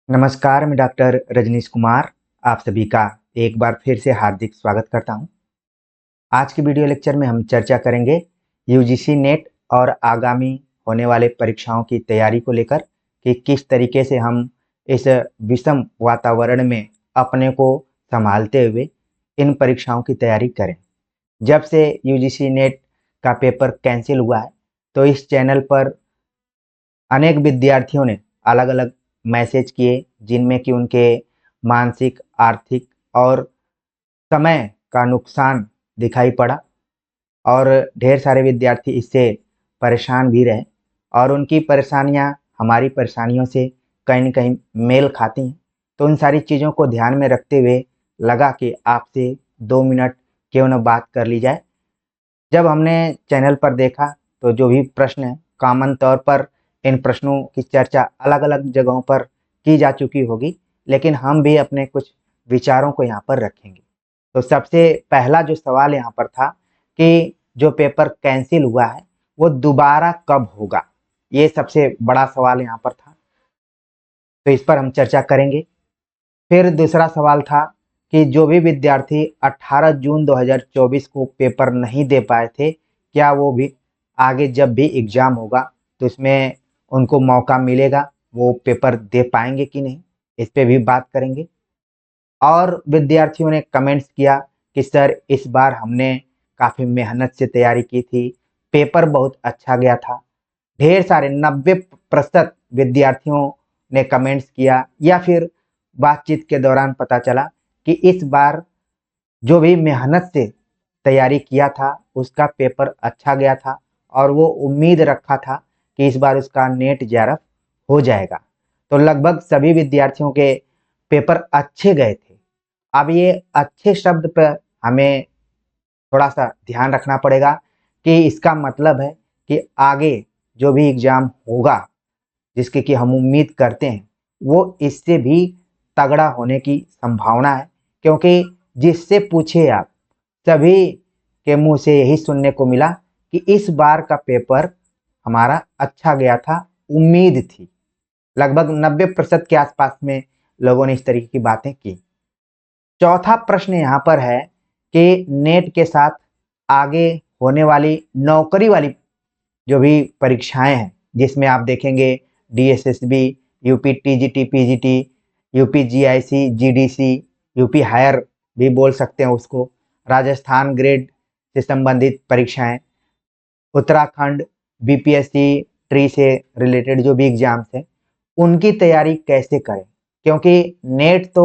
नमस्कार, मैं डॉक्टर रजनीश कुमार आप सभी का एक बार फिर से हार्दिक स्वागत करता हूं। आज की वीडियो लेक्चर में हम चर्चा करेंगे यूजीसी नेट और आगामी होने वाले परीक्षाओं की तैयारी को लेकर कि किस तरीके से हम इस विषम वातावरण में अपने को संभालते हुए इन परीक्षाओं की तैयारी करें। जब से यूजीसी नेट का पेपर कैंसिल हुआ है तो इस चैनल पर अनेक विद्यार्थियों ने अलग अलग मैसेज किए जिनमें कि उनके मानसिक, आर्थिक और समय का नुकसान दिखाई पड़ा और ढेर सारे विद्यार्थी इससे परेशान भी रहे और उनकी परेशानियां हमारी परेशानियों से कहीं न कहीं मेल खाती हैं। तो उन सारी चीज़ों को ध्यान में रखते हुए लगा कि आपसे 2 मिनट क्यों न बात कर ली जाए। जब हमने चैनल पर देखा तो जो भी प्रश्न है कॉमन तौर पर इन प्रश्नों की चर्चा अलग अलग जगहों पर की जा चुकी होगी, लेकिन हम भी अपने कुछ विचारों को यहाँ पर रखेंगे। तो सबसे पहला जो सवाल यहाँ पर था कि जो पेपर कैंसिल हुआ है वो दोबारा कब होगा, ये सबसे बड़ा सवाल यहाँ पर था। तो इस पर हम चर्चा करेंगे। फिर दूसरा सवाल था कि जो भी विद्यार्थी 18 जून 2024 को पेपर नहीं दे पाए थे, क्या वो भी आगे जब भी एग्ज़ाम होगा तो इसमें उनको मौका मिलेगा, वो पेपर दे पाएंगे कि नहीं, इस पे भी बात करेंगे। और विद्यार्थियों ने कमेंट्स किया कि सर इस बार हमने काफ़ी मेहनत से तैयारी की थी, पेपर बहुत अच्छा गया था। ढेर सारे 90% विद्यार्थियों ने कमेंट्स किया या फिर बातचीत के दौरान पता चला कि इस बार जो भी मेहनत से तैयारी किया था उसका पेपर अच्छा गया था और वो उम्मीद रखा था कि इस बार उसका नेट जेआरएफ हो जाएगा। तो लगभग सभी विद्यार्थियों के पेपर अच्छे गए थे। अब ये अच्छे शब्द पर हमें थोड़ा सा ध्यान रखना पड़ेगा कि इसका मतलब है कि आगे जो भी एग्ज़ाम होगा जिसकी कि हम उम्मीद करते हैं वो इससे भी तगड़ा होने की संभावना है, क्योंकि जिससे पूछे आप सभी के मुंह से यही सुनने को मिला कि इस बार का पेपर हमारा अच्छा गया था, उम्मीद थी। लगभग 90% के आसपास में लोगों ने इस तरीके की बातें की। चौथा प्रश्न यहाँ पर है कि नेट के साथ आगे होने वाली नौकरी वाली जो भी परीक्षाएं हैं जिसमें आप देखेंगे DSSB, UP TGT PGT, UP GIC, GDC, UP higher भी बोल सकते हैं उसको, राजस्थान ग्रेड से संबंधित परीक्षाएं, उत्तराखंड बीपीएससी ट्री से रिलेटेड जो भी एग्जाम्स हैं उनकी तैयारी कैसे करें, क्योंकि नेट तो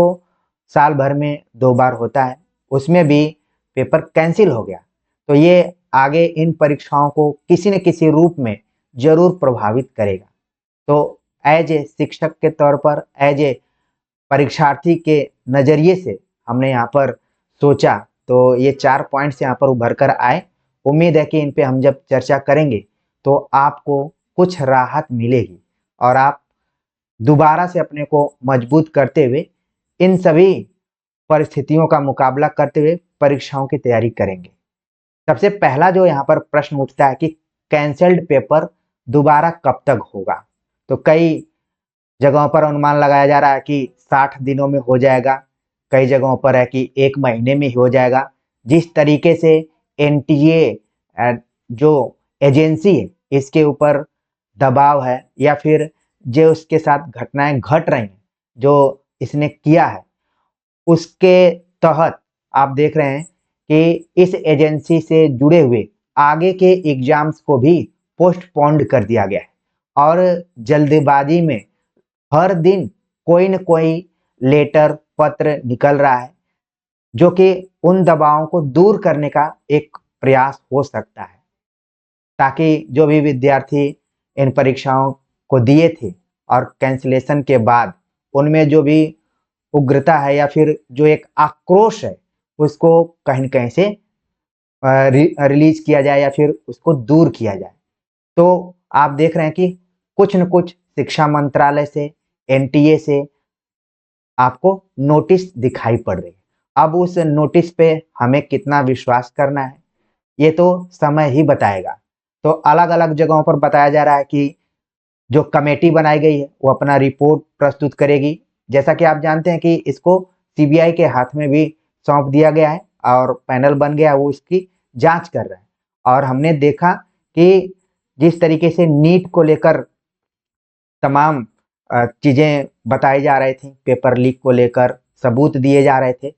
साल भर में 2 बार होता है, उसमें भी पेपर कैंसिल हो गया तो ये आगे इन परीक्षाओं को किसी न किसी रूप में जरूर प्रभावित करेगा। तो एज ए शिक्षक के तौर पर, एज ए परीक्षार्थी के नज़रिए से हमने यहाँ पर सोचा, तो ये 4 पॉइंट्स यहाँ पर उभर कर आए। उम्मीद है कि इन पे हम जब चर्चा करेंगे तो आपको कुछ राहत मिलेगी और आप दोबारा से अपने को मजबूत करते हुए इन सभी परिस्थितियों का मुकाबला करते हुए परीक्षाओं की तैयारी करेंगे। सबसे पहला जो यहाँ पर प्रश्न उठता है कि कैंसल्ड पेपर दोबारा कब तक होगा। तो कई जगहों पर अनुमान लगाया जा रहा है कि 60 दिनों में हो जाएगा, कई जगहों पर है कि 1 महीने में हो जाएगा। जिस तरीके से एनटीए जो एजेंसी है इसके ऊपर दबाव है या फिर जो उसके साथ घटनाएं घट रही हैं जो इसने किया है उसके तहत आप देख रहे हैं कि इस एजेंसी से जुड़े हुए आगे के एग्जाम्स को भी पोस्टपोन्ड कर दिया गया है और जल्दबाजी में हर दिन कोई न कोई लेटर पत्र निकल रहा है जो कि उन दबावों को दूर करने का एक प्रयास हो सकता है, ताकि जो भी विद्यार्थी इन परीक्षाओं को दिए थे और कैंसिलेशन के बाद उनमें जो भी उग्रता है या फिर जो एक आक्रोश है उसको कहीं न कहीं से रिलीज किया जाए या फिर उसको दूर किया जाए। तो आप देख रहे हैं कि कुछ न कुछ शिक्षा मंत्रालय से, एनटीए से आपको नोटिस दिखाई पड़ रही है। अब उस नोटिस पे हमें कितना विश्वास करना है ये तो समय ही बताएगा। तो अलग-अलग जगहों पर बताया जा रहा है कि जो कमेटी बनाई गई है वो अपना रिपोर्ट प्रस्तुत करेगी जैसा कि आप जानते हैं कि इसको सीबीआई के हाथ में भी सौंप दिया गया है और पैनल बन गया, वो इसकी जांच कर रहा है। और हमने देखा कि जिस तरीके से नीट को लेकर तमाम चीजें बताई जा रही थी, पेपर लीक को लेकर सबूत दिए जा रहे थे,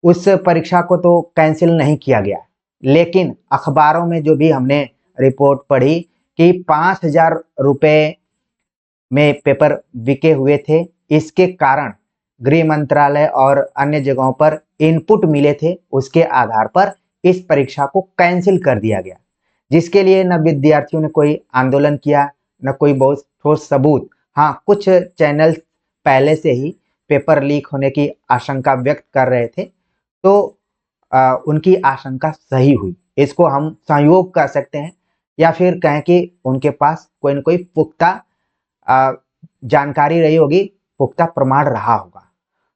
उस परीक्षा को तो कैंसिल नहीं किया गया। लेकिन अखबारों में जो भी हमने रिपोर्ट पढ़ी कि 5,000 रुपए में पेपर बिके हुए थे, इसके कारण गृह मंत्रालय और अन्य जगहों पर इनपुट मिले थे, उसके आधार पर इस परीक्षा को कैंसिल कर दिया गया, जिसके लिए न विद्यार्थियों ने कोई आंदोलन किया, न कोई बहुत ठोस सबूत। हाँ, कुछ चैनल पहले से ही पेपर लीक होने की आशंका व्यक्त कर रहे थे, तो उनकी आशंका सही हुई, इसको हम संयोग कर सकते हैं, या फिर कहें कि उनके पास कोई न कोई पुख्ता जानकारी रही होगी, पुख्ता प्रमाण रहा होगा।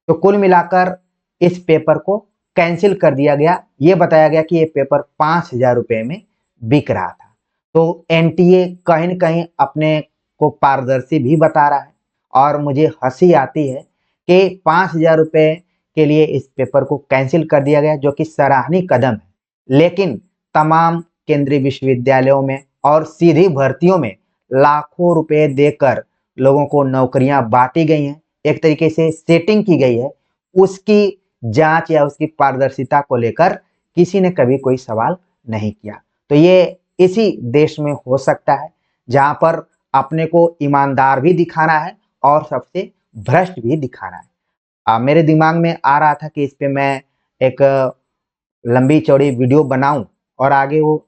तो कुल मिलाकर इस पेपर को कैंसिल कर दिया गया। ये बताया गया कि ये पेपर 5,000 रुपए में बिक रहा था। तो एनटीए कहीं न कहीं अपने को पारदर्शी भी बता रहा है, और मुझे हंसी आती है कि 5,000 रुपए के लिए इस पेपर को कैंसिल कर दिया गया, जो कि सराहनीय कदम है। लेकिन तमाम केंद्रीय विश्वविद्यालयों में और सीधी भर्तियों में लाखों रुपए देकर लोगों को नौकरियां बांटी गई हैं, एक तरीके से सेटिंग की गई है, उसकी जांच या उसकी पारदर्शिता को लेकर किसी ने कभी कोई सवाल नहीं किया। तो ये इसी देश में हो सकता है जहां पर अपने को ईमानदार भी दिखाना है और सबसे भ्रष्ट भी दिखाना है। मेरे दिमाग में आ रहा था कि इस पे मैं एक लंबी चौड़ी वीडियो बनाऊं, और आगे वो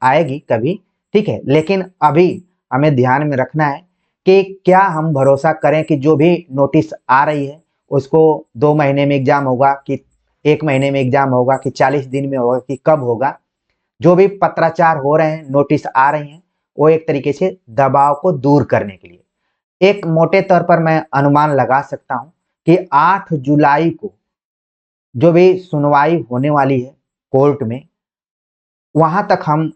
आएगी कभी, ठीक है। लेकिन अभी हमें ध्यान में रखना है कि क्या हम भरोसा करें कि जो भी नोटिस आ रही है उसको 2 महीने में एग्जाम होगा, कि 1 महीने में एग्जाम होगा, कि 40 दिन में होगा, कि कब होगा। जो भी पत्राचार हो रहे हैं, नोटिस आ रही हैं, वो एक तरीके से दबाव को दूर करने के लिए। एक मोटे तौर पर मैं अनुमान लगा सकता हूं कि 8 जुलाई को जो भी सुनवाई होने वाली है कोर्ट में, वहां तक हम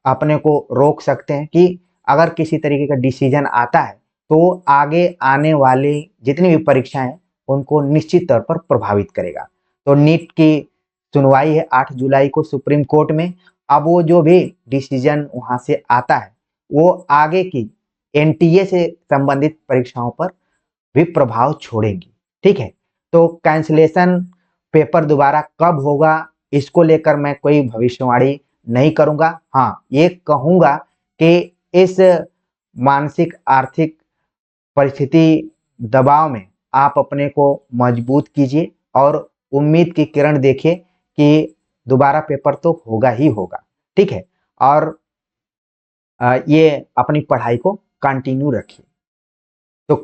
अपने को रोक सकते हैं कि अगर किसी तरीके का डिसीजन आता है तो आगे आने वाली जितनी भी परीक्षाएं हैं उनको निश्चित तौर पर प्रभावित करेगा। तो नीट की सुनवाई है 8 जुलाई को सुप्रीम कोर्ट में। अब वो जो भी डिसीजन वहां से आता है वो आगे की एनटीए से संबंधित परीक्षाओं पर भी प्रभाव छोड़ेंगी, ठीक है। तो कैंसिलेशन पेपर दोबारा कब होगा, इसको लेकर मैं कोई भविष्यवाणी नहीं करूंगा। हाँ, ये कहूंगा कि इस मानसिक आर्थिक परिस्थिति दबाव में आप अपने को मजबूत कीजिए और उम्मीद की किरण देखिए कि दोबारा पेपर तो होगा ही होगा, ठीक है। और ये अपनी पढ़ाई को कंटिन्यू रखिए। तो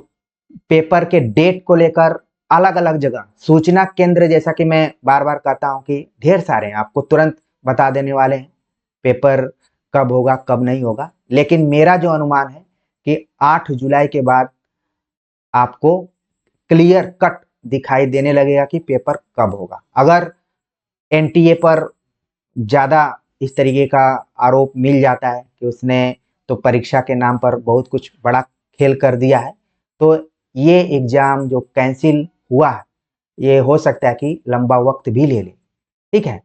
पेपर के डेट को लेकर अलग अलग जगह सूचना केंद्र, जैसा कि मैं बार बार कहता हूं कि ढेर सारे हैं, आपको तुरंत बता देने वाले हैं पेपर कब होगा कब नहीं होगा। लेकिन मेरा जो अनुमान है कि 8 जुलाई के बाद आपको क्लियर कट दिखाई देने लगेगा कि पेपर कब होगा। अगर एनटीए पर ज्यादा इस तरीके का आरोप मिल जाता है कि उसने तो परीक्षा के नाम पर बहुत कुछ बड़ा खेल कर दिया है, तो ये एग्जाम जो कैंसिल हुआ है ये हो सकता है कि लंबा वक्त भी ले ले, ठीक है।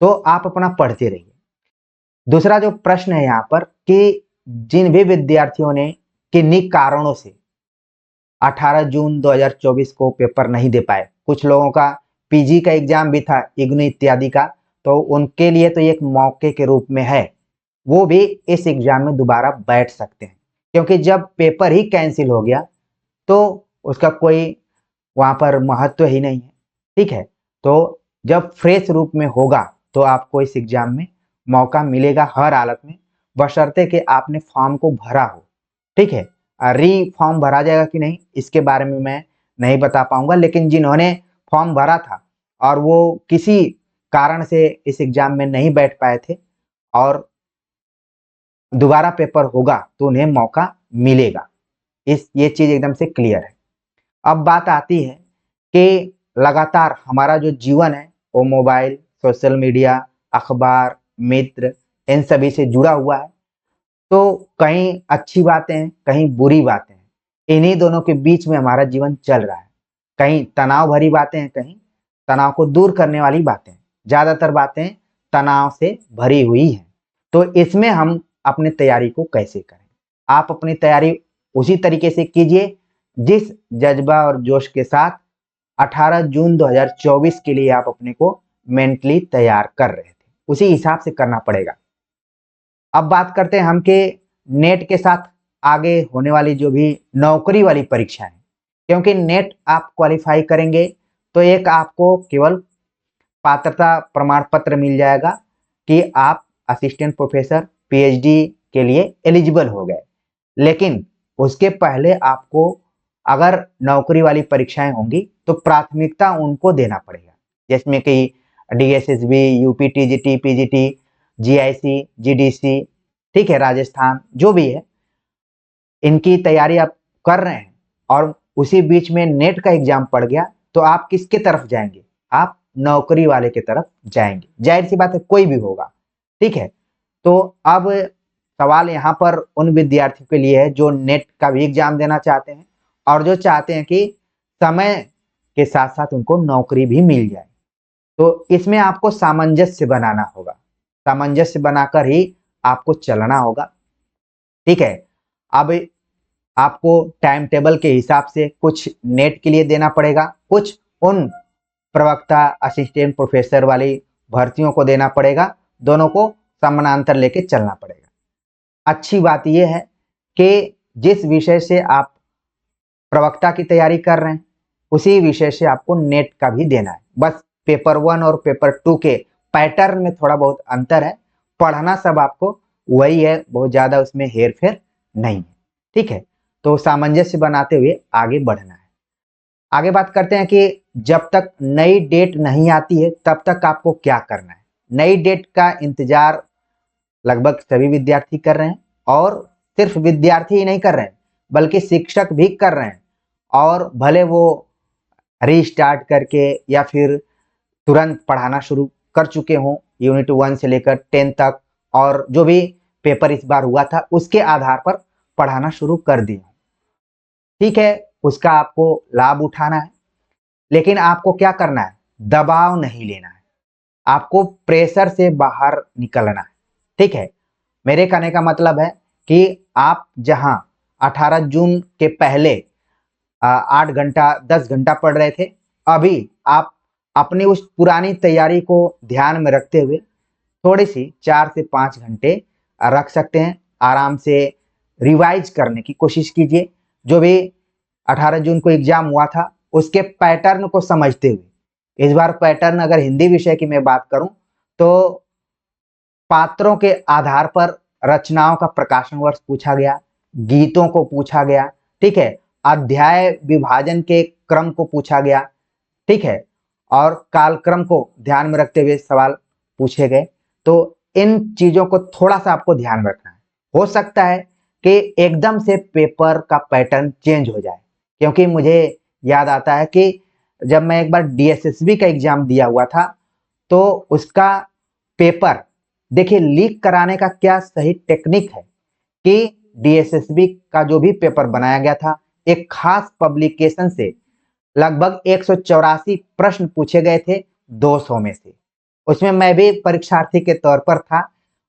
तो आप अपना पढ़ते रहिए। दूसरा जो प्रश्न है यहाँ पर कि जिन भी विद्यार्थियों ने किन्हीं कारणों से 18 जून 2024 को पेपर नहीं दे पाए, कुछ लोगों का पीजी का एग्जाम भी था, इग्नू इत्यादि का, तो उनके लिए तो एक मौके के रूप में है, वो भी इस एग्जाम में दोबारा बैठ सकते हैं। क्योंकि जब पेपर ही कैंसिल हो गया तो उसका कोई वहां पर महत्व ही नहीं है, ठीक है। तो जब फ्रेश रूप में होगा तो आपको इस एग्जाम में मौका मिलेगा हर हालत में, बशर्ते कि आपने फॉर्म को भरा हो, ठीक है। री फॉर्म भरा जाएगा कि नहीं इसके बारे में मैं नहीं बता पाऊंगा, लेकिन जिन्होंने फॉर्म भरा था और वो किसी कारण से इस एग्जाम में नहीं बैठ पाए थे और दोबारा पेपर होगा तो उन्हें मौका मिलेगा, इस ये चीज एकदम से क्लियर है। अब बात आती है कि लगातार हमारा जो जीवन है वो मोबाइल, सोशल मीडिया, अखबार, मित्र, इन सभी से जुड़ा हुआ है। तो कहीं अच्छी बातें हैं, कहीं बुरी बातें हैं, इन्हीं दोनों के बीच में हमारा जीवन चल रहा है। कहीं तनाव भरी बातें हैं, कहीं तनाव को दूर करने वाली बातें हैं। ज़्यादातर बातें तनाव से भरी हुई हैं। तो इसमें हम अपनी तैयारी को कैसे करें? आप अपनी तैयारी उसी तरीके से कीजिए जिस जज्बा और जोश के साथ 18 जून 2024 के लिए आप अपने को मेंटली तैयार कर रहे थे, उसी हिसाब से करना पड़ेगा। अब बात करते हैं हम कि नेट के साथ आगे होने वाली जो भी नौकरी वाली परीक्षा है, क्योंकि नेट आप क्वालिफाई करेंगे तो एक आपको केवल पात्रता प्रमाण पत्र मिल जाएगा कि आप असिस्टेंट प्रोफेसर पीएचडी के लिए एलिजिबल हो गए। लेकिन उसके पहले आपको अगर नौकरी वाली परीक्षाएं होंगी तो प्राथमिकता उनको देना पड़ेगा, जिसमें कि DSSB, UP TGT, PGT, GIC, GDC, ठीक है, राजस्थान, जो भी है, इनकी तैयारी आप कर रहे हैं और उसी बीच में नेट का एग्जाम पड़ गया तो आप किसके तरफ जाएंगे? आप नौकरी वाले की तरफ जाएंगे। जाहिर सी बात है, कोई भी होगा, ठीक है। तो अब सवाल यहाँ पर उन विद्यार्थियों के लिए है जो नेट का भी एग्जाम देना चाहते हैं और जो चाहते हैं कि समय के साथ साथ उनको नौकरी भी मिल जाए। तो इसमें आपको सामंजस्य बनाना होगा, सामंजस्य बनाकर ही आपको चलना होगा, ठीक है। अब आपको टाइम टेबल के हिसाब से कुछ नेट के लिए देना पड़ेगा, कुछ उन प्रवक्ता असिस्टेंट प्रोफेसर वाली भर्तियों को देना पड़ेगा। दोनों को समानांतर लेके चलना पड़ेगा। अच्छी बात यह है कि जिस विषय से आप प्रवक्ता की तैयारी कर रहे हैं उसी विषय से आपको नेट का भी देना है। बस पेपर 1 और पेपर 2 के पैटर्न में थोड़ा बहुत अंतर है, पढ़ना सब आपको वही है, बहुत ज़्यादा उसमें हेर फेर नहीं है, ठीक है। तो सामंजस्य बनाते हुए आगे बढ़ना है। आगे बात करते हैं कि जब तक नई डेट नहीं आती है तब तक आपको क्या करना है। नई डेट का इंतजार लगभग सभी विद्यार्थी कर रहे हैं और सिर्फ विद्यार्थी ही नहीं कर रहे हैं बल्कि शिक्षक भी कर रहे हैं। और भले वो रीस्टार्ट करके या फिर तुरंत पढ़ाना शुरू कर चुके हों यूनिट 1 से लेकर 10 तक, और जो भी पेपर इस बार हुआ था उसके आधार पर पढ़ाना शुरू कर दिए, ठीक है, उसका आपको लाभ उठाना है। लेकिन आपको क्या करना है? दबाव नहीं लेना है, आपको प्रेशर से बाहर निकलना है, ठीक है। मेरे कहने का मतलब है कि आप जहां 18 जून के पहले 8 घंटा 10 घंटा पढ़ रहे थे, अभी आप अपनी उस पुरानी तैयारी को ध्यान में रखते हुए थोड़ी सी 4 से 5 घंटे रख सकते हैं। आराम से रिवाइज करने की कोशिश कीजिए। जो भी 18 जून को एग्जाम हुआ था उसके पैटर्न को समझते हुए, इस बार पैटर्न अगर हिंदी विषय की मैं बात करूं तो पात्रों के आधार पर रचनाओं का प्रकाशन वर्ष पूछा गया, गीतों को पूछा गया, ठीक है, अध्याय विभाजन के क्रम को पूछा गया, ठीक है, और कालक्रम को ध्यान में रखते हुए सवाल पूछे गए। तो इन चीजों को थोड़ा सा आपको ध्यान रखना है। हो सकता है कि एकदम से पेपर का पैटर्न चेंज हो जाए, क्योंकि मुझे याद आता है कि जब मैं एक बार डीएसएसबी का एग्जाम दिया हुआ था तो उसका पेपर, देखिए, लीक कराने का क्या सही टेक्निक है कि डीएसएसबी का जो भी पेपर बनाया गया था एक खास पब्लिकेशन से लगभग 184 प्रश्न पूछे गए थे 200 में से। उसमें मैं भी परीक्षार्थी के तौर पर था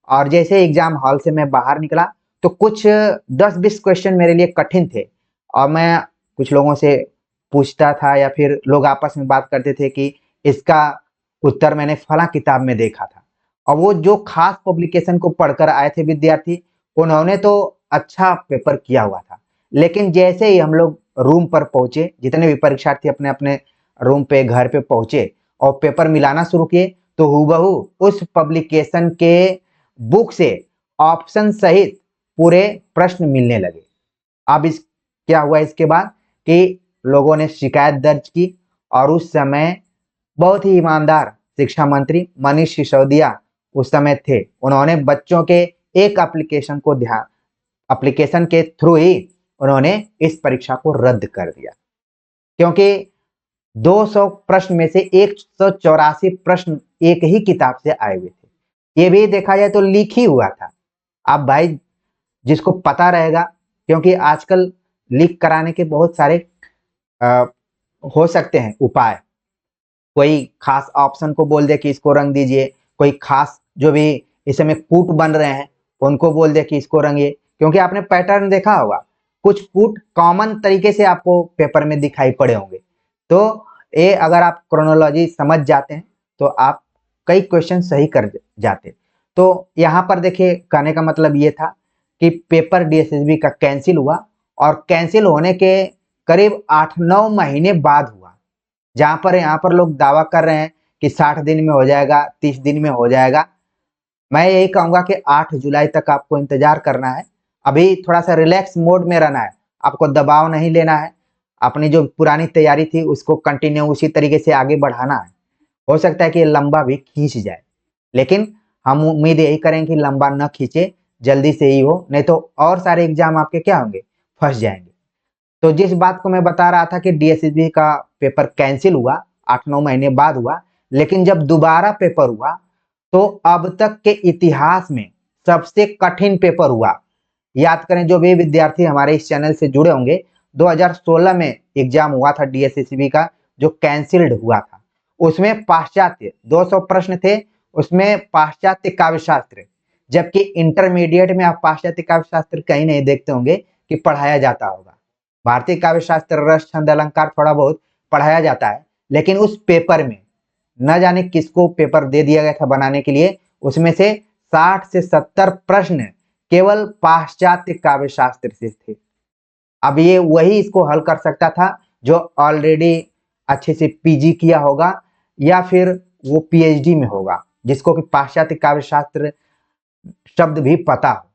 और जैसे एग्जाम हॉल से मैं बाहर निकला तो कुछ 10-20 क्वेश्चन मेरे लिए कठिन थे और मैं कुछ लोगों से पूछता था या फिर लोग आपस में बात करते थे कि इसका उत्तर मैंने फला किताब में देखा था। और वो जो खास पब्लिकेशन को पढ़कर आए थे विद्यार्थी, उन्होंने तो अच्छा पेपर किया हुआ था, लेकिन जैसे ही हम लोग रूम पर पहुंचे, जितने भी परीक्षार्थी अपने अपने रूम पे, घर पे पहुंचे और पेपर मिलाना शुरू किए तो हूबहू उस पब्लिकेशन के बुक से ऑप्शन सहित पूरे प्रश्न मिलने लगे। अब इस क्या हुआ इसके बाद कि लोगों ने शिकायत दर्ज की और उस समय बहुत ही ईमानदार शिक्षा मंत्री मनीष सिसोदिया उस समय थे, उन्होंने बच्चों के एक एप्लीकेशन के थ्रू ही उन्होंने इस परीक्षा को रद्द कर दिया, क्योंकि 200 प्रश्न में से 184 प्रश्न एक ही किताब से आए हुए थे। ये भी देखा जाए तो लीक ही हुआ था। अब भाई जिसको पता रहेगा, क्योंकि आजकल लीक कराने के बहुत सारे हो सकते हैं उपाय। कोई खास ऑप्शन को बोल दे कि इसको रंग दीजिए, कोई खास जो भी इस समय कूट बन रहे हैं उनको बोल दे कि इसको रंगिए, क्योंकि आपने पैटर्न देखा होगा, कुछ कूट कॉमन तरीके से आपको पेपर में दिखाई पड़े होंगे। तो ये अगर आप क्रोनोलॉजी समझ जाते हैं तो आप कई क्वेश्चन सही कर जाते। तो यहाँ पर देखिए, कहने का मतलब ये था कि पेपर डीएसएसबी का कैंसिल हुआ, और कैंसिल होने के करीब 8-9 महीने बाद हुआ। जहां पर यहाँ पर लोग दावा कर रहे हैं कि 60 दिन में हो जाएगा, 30 दिन में हो जाएगा। मैं यही कहूंगा कि 8 जुलाई तक आपको इंतजार करना है। अभी थोड़ा सा रिलैक्स मोड में रहना है, आपको दबाव नहीं लेना है। अपनी जो पुरानी तैयारी थी उसको कंटिन्यू उसी तरीके से आगे बढ़ाना है। हो सकता है कि ये लंबा भी खींच जाए, लेकिन हम उम्मीद यही करें कि लंबा न खींचे, जल्दी से ही हो, नहीं तो और सारे एग्जाम आपके क्या होंगे, फंस जाएंगे। तो जिस बात को मैं बता रहा था कि डीएसएसबी का पेपर कैंसिल हुआ, 8-9 महीने बाद हुआ, लेकिन जब दोबारा पेपर हुआ तो अब तक के इतिहास में सबसे कठिन पेपर हुआ। याद करें, जो भी विद्यार्थी हमारे इस चैनल से जुड़े होंगे, 2016 में एग्जाम हुआ था डीएसएसबी का, जो कैंसिल्ड हुआ था। उसमें पाश्चात्य 200 प्रश्न थे, उसमें पाश्चात्य काव्य शास्त्र, जबकि इंटरमीडिएट में आप पाश्चात्य काव्य शास्त्र कहीं नहीं देखते होंगे कि पढ़ाया जाता होगा। भारतीय काव्य शास्त्र, रस, छंद, अलंकार थोड़ा बहुत पढ़ाया जाता है, लेकिन उस पेपर में न जाने किसको पेपर दे दिया गया था बनाने के लिए, उसमें से 60 से 70 प्रश्न केवल पाश्चात्य काव्य शास्त्र से थे। अब ये वही इसको हल कर सकता था जो ऑलरेडी अच्छे से पीजी किया होगा, या फिर वो पीएचडी में होगा, जिसको कि पाश्चात्य काव्य शास्त्र शब्द भी पता हो।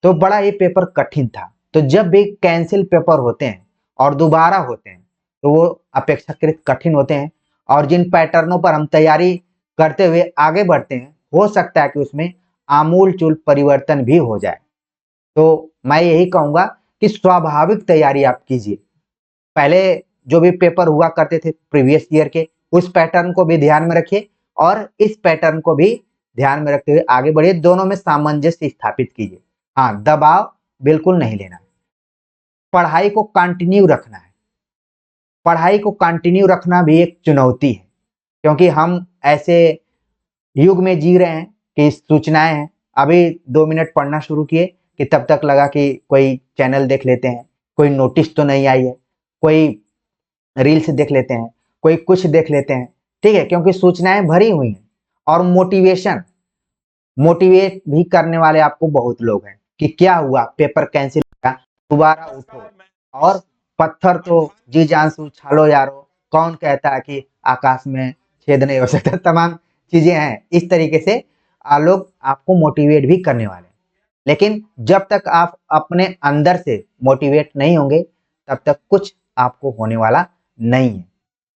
तो बड़ा ये पेपर कठिन था। तो जब भी कैंसिल पेपर होते हैं और दोबारा होते हैं तो वो अपेक्षाकृत कठिन होते हैं, और जिन पैटर्नों पर हम तैयारी करते हुए आगे बढ़ते हैं, हो सकता है कि उसमें आमूल चूल परिवर्तन भी हो जाए। तो मैं यही कहूंगा कि स्वाभाविक तैयारी आप कीजिए। पहले जो भी पेपर हुआ करते थे प्रीवियस ईयर के, उस पैटर्न को भी ध्यान में रखिए और इस पैटर्न को भी ध्यान में रखते हुए आगे बढ़िए। दोनों में सामंजस्य स्थापित कीजिए। हाँ, दबाव बिल्कुल नहीं लेना है, पढ़ाई को कंटिन्यू रखना है। पढ़ाई को कंटिन्यू रखना भी एक चुनौती है, क्योंकि हम ऐसे युग में जी रहे हैं कि सूचनाएं हैं। अभी 2 मिनट पढ़ना शुरू किए कि तब तक लगा कि कोई चैनल देख लेते हैं, कोई नोटिस तो नहीं आई है, कोई रील्स देख लेते हैं, कोई कुछ देख लेते हैं। ठीक है, क्योंकि सूचनाएं भरी हुई हैं, और मोटिवेट भी करने वाले आपको बहुत लोग हैं कि क्या हुआ, पेपर कैंसिल हुआ, दोबारा उठो, और पत्थर तो जी जान से उछालो यारो, कौन कहता है कि आकाश में छेद नहीं हो सकता, तमाम चीजें हैं इस तरीके से। लोग आपको मोटिवेट भी करने वाले हैं, लेकिन जब तक आप अपने अंदर से मोटिवेट नहीं होंगे तब तक कुछ आपको होने वाला नहीं है।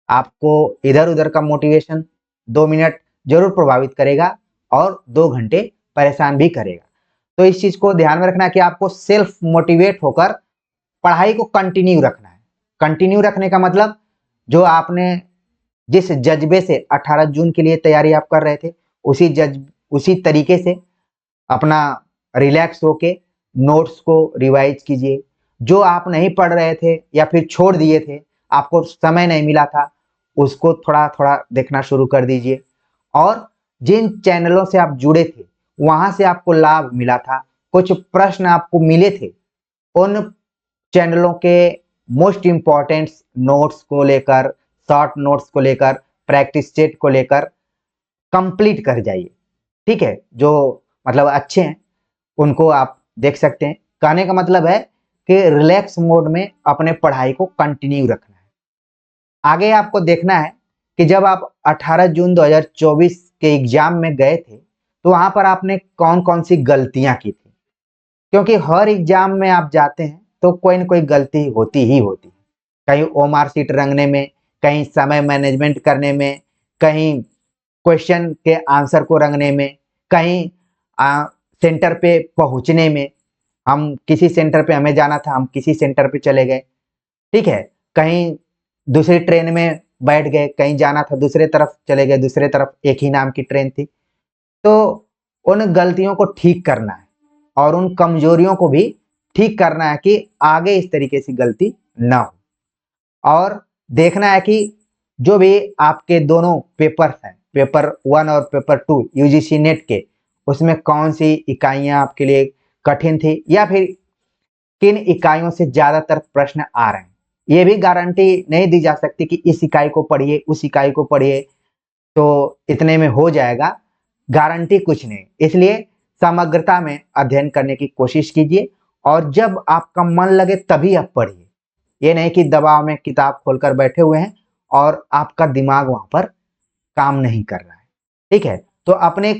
आपको इधर उधर का मोटिवेशन 2 मिनट जरूर प्रभावित करेगा और 2 घंटे परेशान भी करेगा। तो इस चीज को ध्यान में रखना कि आपको सेल्फ मोटिवेट होकर पढ़ाई को कंटिन्यू रखना है। कंटिन्यू रखने का मतलब, जो आपने जिस जज्बे से 18 जून के लिए तैयारी आप कर रहे थे, उसी तरीके से अपना रिलैक्स होके नोट्स को रिवाइज कीजिए। जो आप नहीं पढ़ रहे थे या फिर छोड़ दिए थे, आपको समय नहीं मिला था, उसको थोड़ा थोड़ा देखना शुरू कर दीजिए। और जिन चैनलों से आप जुड़े थे वहां से आपको लाभ मिला था, कुछ प्रश्न आपको मिले थे, उन चैनलों के मोस्ट इंपॉर्टेंट नोट्स को लेकर, शॉर्ट नोट्स को लेकर, प्रैक्टिस सेट को लेकर कंप्लीट कर जाइए। ठीक है, जो मतलब अच्छे हैं उनको आप देख सकते हैं। कहने का मतलब है कि रिलैक्स मोड में अपने पढ़ाई को कंटिन्यू रखना है। आगे आपको देखना है कि जब आप 18 जून 2024 के एग्जाम में गए थे तो वहां पर आपने कौन कौन सी गलतियां की थी, क्योंकि हर एग्जाम में आप जाते हैं तो कोई ना कोई गलती होती ही होती है। कहीं ओमार सीट रंगने में, कहीं समय मैनेजमेंट करने में, कहीं क्वेश्चन के आंसर को रंगने में, कहीं सेंटर पे पहुंचने में। हम किसी सेंटर पे हमें जाना था, हम किसी सेंटर पे चले गए। ठीक है, कहीं दूसरी ट्रेन में बैठ गए, कहीं जाना था दूसरे तरफ चले गए, दूसरे तरफ एक ही नाम की ट्रेन थी। तो उन गलतियों को ठीक करना है और उन कमजोरियों को भी ठीक करना है कि आगे इस तरीके से गलती ना हो। और देखना है कि जो भी आपके दोनों पेपर्स हैं, पेपर 1 और पेपर 2 यूजीसी नेट के, उसमें कौन सी इकाइयां आपके लिए कठिन थी या फिर किन इकाइयों से ज्यादातर प्रश्न आ रहे हैं। ये भी गारंटी नहीं दी जा सकती कि इस इकाई को पढ़िए, उस इकाई को पढ़िए तो इतने में हो जाएगा, गारंटी कुछ नहीं। इसलिए समग्रता में अध्ययन करने की कोशिश कीजिए और जब आपका मन लगे तभी आप पढ़िए। ये नहीं कि दबाव में किताब खोलकर बैठे हुए हैं और आपका दिमाग वहां पर काम नहीं कर रहा है। ठीक है, तो अपने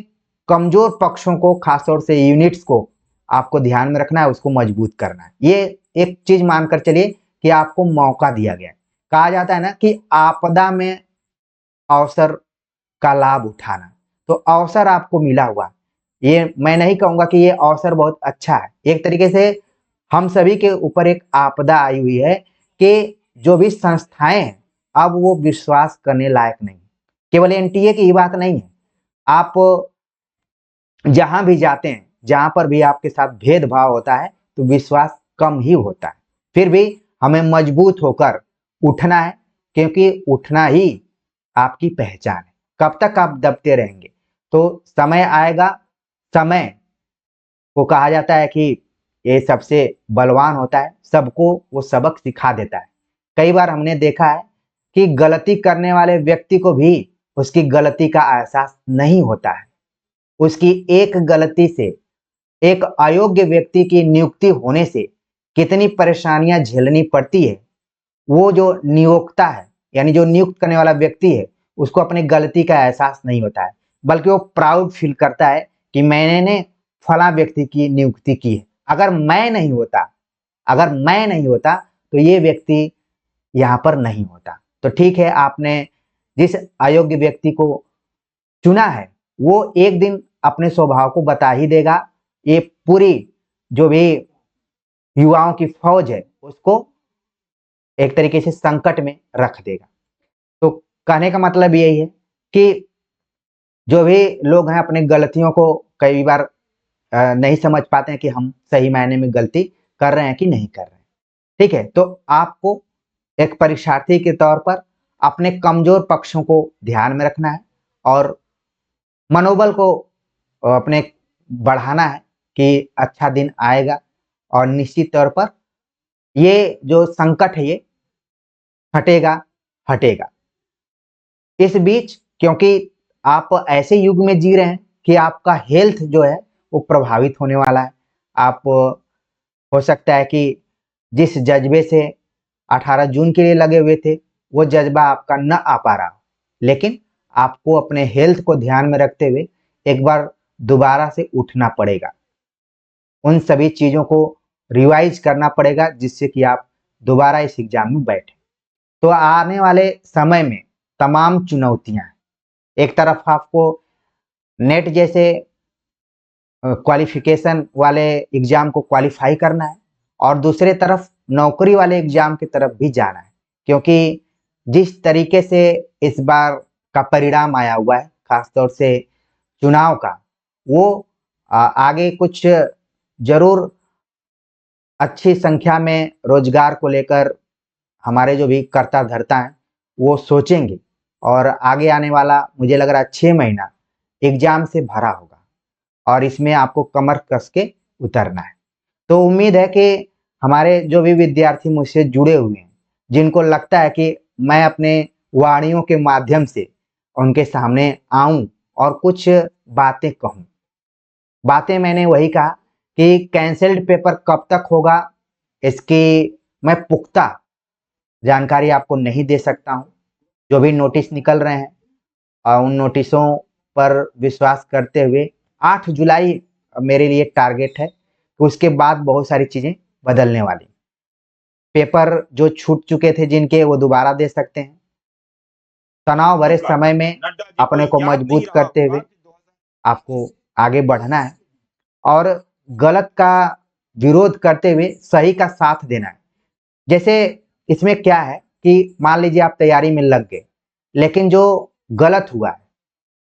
कमजोर पक्षों को, खासतौर से यूनिट्स को आपको ध्यान में रखना है, उसको मजबूत करना है। ये एक चीज मानकर चलिए कि आपको मौका दिया गया है। कहा जाता है ना कि आपदा में अवसर का लाभ उठाना, तो अवसर आपको मिला हुआ। ये मैं नहीं कहूंगा कि ये अवसर बहुत अच्छा है, एक तरीके से हम सभी के ऊपर एक आपदा आई हुई है कि जो भी संस्थाएं हैं अब वो विश्वास करने लायक नहीं। केवल एनटीए की ही बात नहीं है, आप जहां भी जाते हैं, जहां पर भी आपके साथ भेदभाव होता है तो विश्वास कम ही होता है। फिर भी हमें मजबूत होकर उठना है, क्योंकि उठना ही आपकी पहचान है। कब तक आप दबते रहेंगे? तो समय आएगा, समय को कहा जाता है कि ये सबसे बलवान होता है, सबको वो सबक सिखा देता है। कई बार हमने देखा है कि गलती करने वाले व्यक्ति को भी उसकी गलती का एहसास नहीं होता है। उसकी एक गलती से, एक अयोग्य व्यक्ति की नियुक्ति होने से कितनी परेशानियां झेलनी पड़ती है, वो जो नियोक्ता है यानी जो नियुक्त करने वाला व्यक्ति है, उसको अपनी गलती का एहसास नहीं होता है, बल्कि वो प्राउड फील करता है कि मैंने फला व्यक्ति की नियुक्ति की है। अगर मैं नहीं होता, अगर मैं नहीं होता तो ये व्यक्ति यहाँ पर नहीं होता। तो ठीक है, आपने जिस अयोग्य व्यक्ति को चुना है वो एक दिन अपने स्वभाव को बता ही देगा। ये पूरी जो भी युवाओं की फौज है उसको एक तरीके से संकट में रख देगा। तो कहने का मतलब यही है कि जो भी लोग हैं अपनी गलतियों को कई बार नहीं समझ पाते हैं कि हम सही मायने में गलती कर रहे हैं कि नहीं कर रहे हैं। ठीक है, तो आपको एक परीक्षार्थी के तौर पर अपने कमजोर पक्षों को ध्यान में रखना है और मनोबल को अपने बढ़ाना है कि अच्छा दिन आएगा और निश्चित तौर पर ये जो संकट है ये हटेगा, हटेगा। इस बीच क्योंकि आप ऐसे युग में जी रहे हैं कि आपका हेल्थ जो है वो प्रभावित होने वाला है। आप हो सकता है कि जिस जज्बे से 18 जून के लिए लगे हुए थे वो जज्बा आपका न आ पा रहा हो, लेकिन आपको अपने हेल्थ को ध्यान में रखते हुए एक बार दोबारा से उठना पड़ेगा। उन सभी चीजों को रिवाइज करना पड़ेगा जिससे कि आप दोबारा इस एग्जाम में बैठे। तो आने वाले समय में तमाम चुनौतियां हैं। एक तरफ आपको नेट जैसे क्वालिफिकेशन वाले एग्जाम को क्वालिफाई करना है और दूसरे तरफ नौकरी वाले एग्जाम की तरफ भी जाना है, क्योंकि जिस तरीके से इस बार का परिणाम आया हुआ है खासतौर से चुनाव का, वो आगे कुछ जरूर अच्छी संख्या में रोजगार को लेकर हमारे जो भी कर्ता धर्ता हैं वो सोचेंगे और आगे आने वाला मुझे लग रहा है 6 महीना एग्जाम से भरा होगा और इसमें आपको कमर कस के उतरना है। तो उम्मीद है कि हमारे जो भी विद्यार्थी मुझसे जुड़े हुए हैं, जिनको लगता है कि मैं अपने वाणियों के माध्यम से उनके सामने आऊं और कुछ बातें कहूं। बातें मैंने वही कहा कि कैंसल्ड पेपर कब तक होगा इसकी मैं पुख्ता जानकारी आपको नहीं दे सकता हूं। जो भी नोटिस निकल रहे हैं और उन नोटिसों पर विश्वास करते हुए 8 जुलाई मेरे लिए टारगेट है कि उसके बाद बहुत सारी चीजें बदलने वाली। पेपर जो छूट चुके थे जिनके, वो दोबारा दे सकते हैं। तनाव भरे समय में अपने को मजबूत करते हुए आपको आगे बढ़ना है और गलत का विरोध करते हुए सही का साथ देना है। जैसे इसमें क्या है कि मान लीजिए आप तैयारी में लग गए, लेकिन जो गलत हुआ है,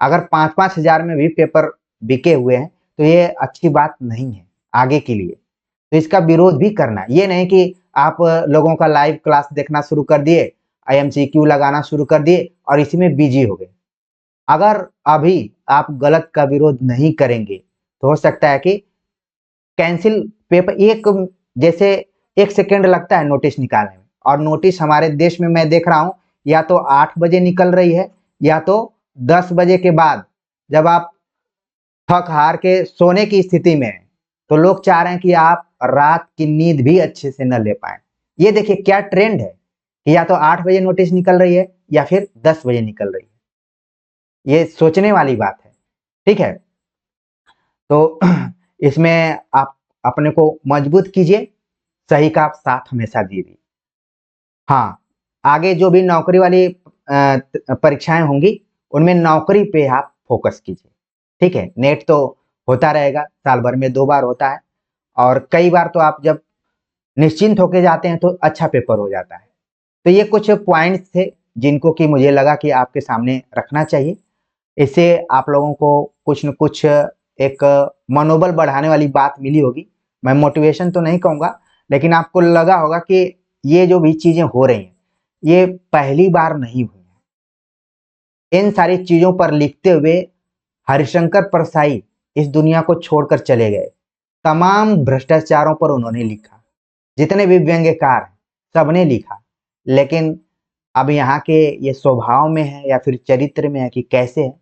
अगर 5-5 हजार में भी पेपर बिके हुए हैं तो ये अच्छी बात नहीं है आगे के लिए। तो इसका विरोध भी करना है। ये नहीं कि आप लोगों का लाइव क्लास देखना शुरू कर दिए, IMCQ लगाना शुरू कर दिए और इसी में बिजी हो गए। अगर अभी आप गलत का विरोध नहीं करेंगे तो हो सकता है कि कैंसिल पेपर जैसे 1 सेकेंड लगता है नोटिस निकालने में, और नोटिस हमारे देश में मैं देख रहा हूं या तो 8 बजे निकल रही है या तो 10 बजे के बाद, जब आप थक हार के सोने की स्थिति में है, तो लोग चाह रहे हैं कि आप रात की नींद भी अच्छे से न ले पाए। ये देखिए क्या ट्रेंड है कि या तो 8 बजे नोटिस निकल रही है या फिर 10 बजे निकल रही है। ये सोचने वाली बात है, ठीक है। तो इसमें आप अपने को मजबूत कीजिए, सही का साथ हमेशा दीजिए। हाँ, आगे जो भी नौकरी वाली परीक्षाएं होंगी उनमें नौकरी पे आप फोकस कीजिए, ठीक है। नेट तो होता रहेगा, साल भर में 2 बार होता है, और कई बार तो आप जब निश्चिंत होके जाते हैं तो अच्छा पेपर हो जाता है। तो ये कुछ पॉइंट्स थे जिनको कि मुझे लगा कि आपके सामने रखना चाहिए। इससे आप लोगों को कुछ न कुछ एक मनोबल बढ़ाने वाली बात मिली होगी। मैं मोटिवेशन तो नहीं कहूँगा, लेकिन आपको लगा होगा कि ये जो भी चीज़ें हो रही हैं ये पहली बार नहीं हुई है। इन सारी चीज़ों पर लिखते हुए हरिशंकर परसाई इस दुनिया को छोड़कर चले गए। तमाम भ्रष्टाचारों पर उन्होंने लिखा, जितने भी व्यंग्यकार हैं सबने लिखा, लेकिन अब यहाँ के ये स्वभाव में है या फिर चरित्र में है कि कैसे है,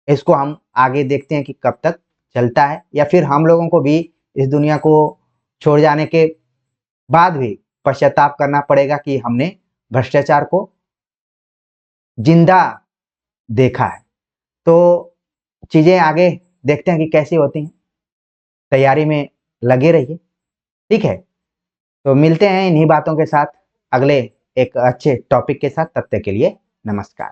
इसको हम आगे देखते हैं कि कब तक चलता है, या फिर हम लोगों को भी इस दुनिया को छोड़ जाने के बाद भी पश्चाताप करना पड़ेगा कि हमने भ्रष्टाचार को जिंदा देखा है। तो चीजें आगे देखते हैं कि कैसी होती हैं, तैयारी में लगे रहिए, ठीक है। तो मिलते हैं इन्हीं बातों के साथ अगले एक अच्छे टॉपिक के साथ, तब तक के लिए नमस्कार।